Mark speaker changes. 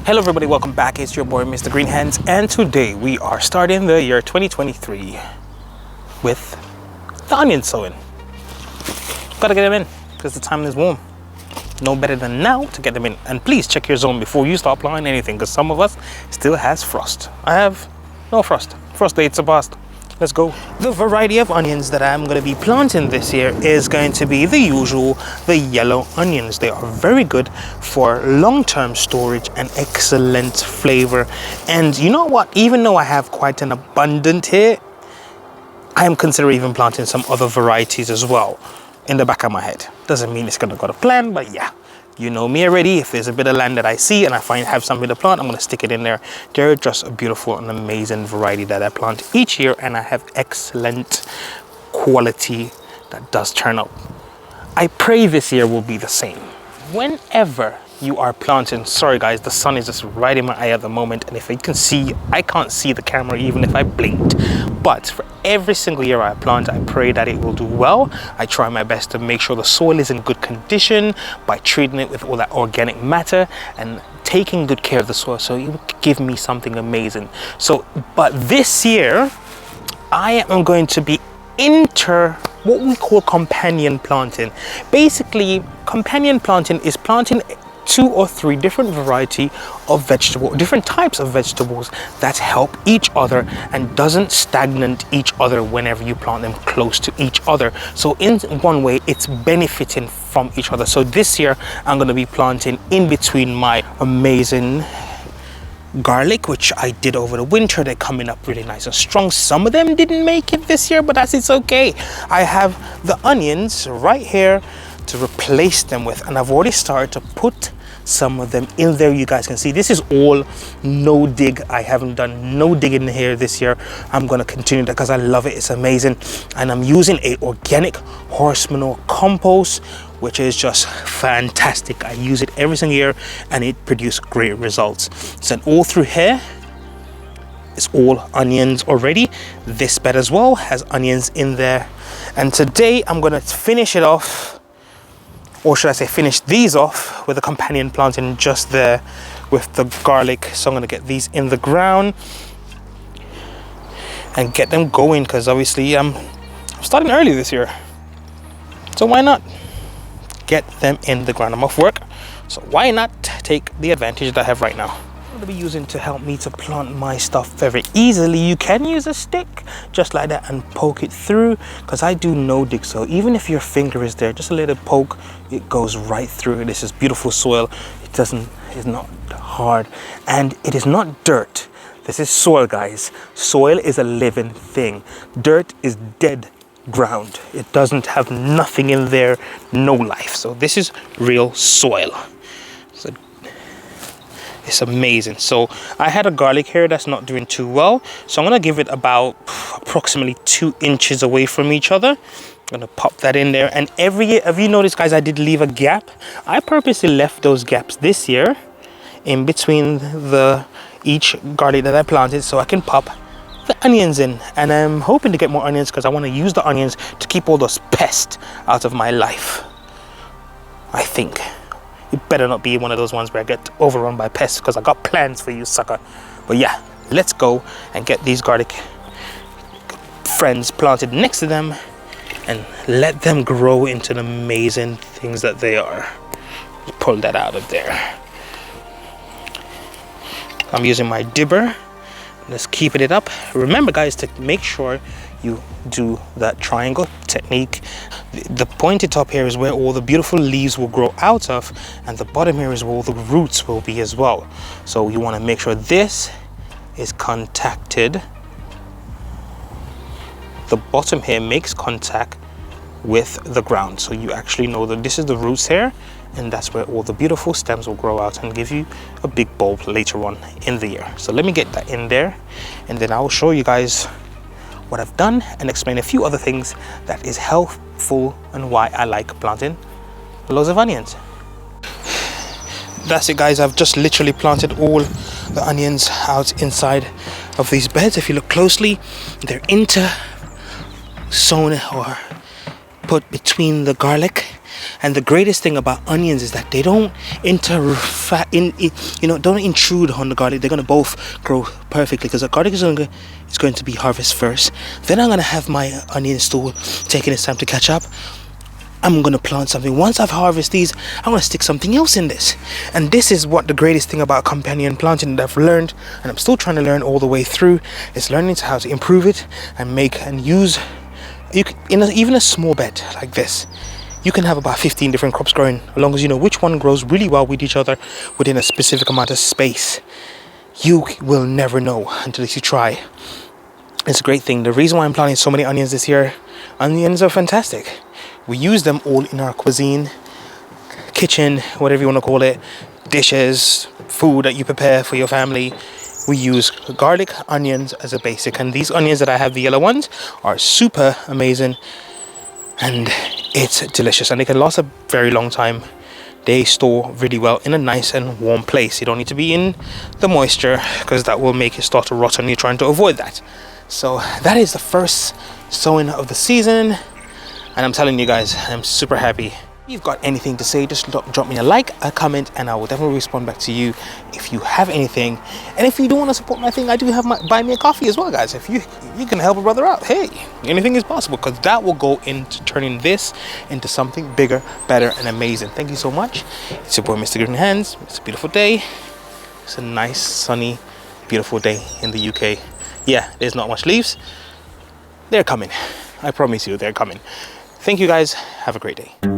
Speaker 1: Hello everybody, welcome back. It's your boy Mr. Green Hands, and today we are starting the year 2023 with the onion sowing. Gotta get them in because the time is warm. No better than now to get them in. And please check your zone before you start planting anything, because some of us still has frost. I have no frost. Frost dates are past. Let's go. The variety of onions that I'm going to be planting this year is going to be the usual, the yellow onions. They are very good for long-term storage and excellent flavor. And you know what? Even though I have quite an abundant here, I am considering even planting some other varieties as well in the back of my head. Doesn't mean it's going to go to plan, but yeah. You know me already. If there's a bit of land that I see and I have something to plant, I'm going to stick it in there. They're just a beautiful and amazing variety that I plant each year, and I have excellent quality that does turn up. I pray this year will be the same. Whenever you are planting, sorry guys, the sun is just right in my eye at the moment, and if you can see, I can't see the camera even if I blinked. But for every single year I plant, I pray that it will do well. I try my best to make sure the soil is in good condition by treating it with all that organic matter and taking good care of the soil, so it will give me something amazing. But this year I am going to be what we call companion planting. Basically, companion planting is planting 2 or 3 different variety of different types of vegetables that help each other and doesn't stagnate each other whenever you plant them close to each other. So in one way, it's benefiting from each other. So this year, I'm going to be planting in between my amazing garlic, which I did over the winter. They're coming up really nice and strong. Some of them didn't make it this year, but it's okay. I have the onions right here to replace them with, and I've already started to put some of them in there. You guys can see this is all Nodig. I haven't done Nodig in here this year. I'm going to continue that because I love it. It's amazing. And I'm using a organic horse manure compost, which is just fantastic. I use it every single year and it produces great results. So all through here, it's all onions already. This bed as well has onions in there. And today I'm going to finish it off, or should I say finish these off with a companion planting just there with the garlic. So I'm going to get these in the ground and get them going, because obviously I'm starting early this year. So why not get them in the ground? I'm off work, so why not take the advantage that I have right now? I'm going to be using to help me to plant my stuff very easily. You can use a stick just like that and poke it through, because I do Nodig, so even if your finger is there, just a little poke, it goes right through. This is beautiful soil. It's not hard, and it is not dirt. This is soil, guys. Soil is a living thing. Dirt is dead ground. It doesn't have nothing in there, no life. So this is real soil. So it's amazing. So I had a garlic here that's not doing too well, so I'm going to give it about approximately 2 inches away from each other. I'm going to pop that in there. And every year, have you noticed, guys, I did leave a gap? I purposely left those gaps this year in between each garlic that I planted, so I can pop the onions in. And I'm hoping to get more onions because I want to use the onions to keep all those pests out of my life. I think it better not be one of those ones where I get overrun by pests, because I got plans for you, sucker. But yeah, let's go and get these garlic friends planted next to them and let them grow into the amazing things that they are. Pull that out of there. I'm using my dibber. Let's keep it up. Remember, guys, to make sure you do that triangle technique. The pointed top here is where all the beautiful leaves will grow out of, and the bottom here is where all the roots will be as well. So you want to make sure this is contacted. The bottom here makes contact with the ground, so you actually know that this is the roots here, and that's where all the beautiful stems will grow out and give you a big bulb later on in the year. So let me get that in there, and then I will show you guys what I've done and explain a few other things that is helpful and why I like planting loads of onions. That's it, guys. I've just literally planted all the onions out inside of these beds. If you look closely, they're sown or put between the garlic And the greatest thing about onions is that they don't don't intrude on the garlic. They're going to both grow perfectly, because the garlic is going to be harvested first. Then I'm going to have my onion still taking its time to catch up. I'm going to plant something. Once I've harvested these, I'm going to stick something else in this. And this is what the greatest thing about companion planting that I've learned, and I'm still trying to learn all the way through, is learning how to improve it and make and use. Even a small bed like this, you can have about 15 different crops growing, as long as you know which one grows really well with each other within a specific amount of space. You will never know until you try. It's a great thing. The reason why I'm planting so many onions this year, onions are fantastic. We use them all in our cuisine, kitchen, whatever you want to call it, dishes, food that you prepare for your family. We use garlic, onions as a basic, and these onions that I have, the yellow ones, are super amazing, and it's delicious, and they can last a very long time. They store really well in a nice and warm place. You don't need to be in the moisture, because that will make it start to rot, and you're trying to avoid that. So that is the first sowing of the season. And I'm telling you guys, I'm super happy. If you've got anything to say, just drop me a like, a comment, and I will definitely respond back to you if you have anything. And if you do want to support my thing, I do have my buy me a coffee as well, guys. If you can help a brother out, hey, anything is possible, because that will go into turning this into something bigger, better, and amazing. Thank you so much. It's your boy, Mr. Green Hands. It's a beautiful day. It's a nice, sunny, beautiful day in the UK. Yeah, there's not much leaves. They're coming. I promise you, they're coming. Thank you guys. Have a great day.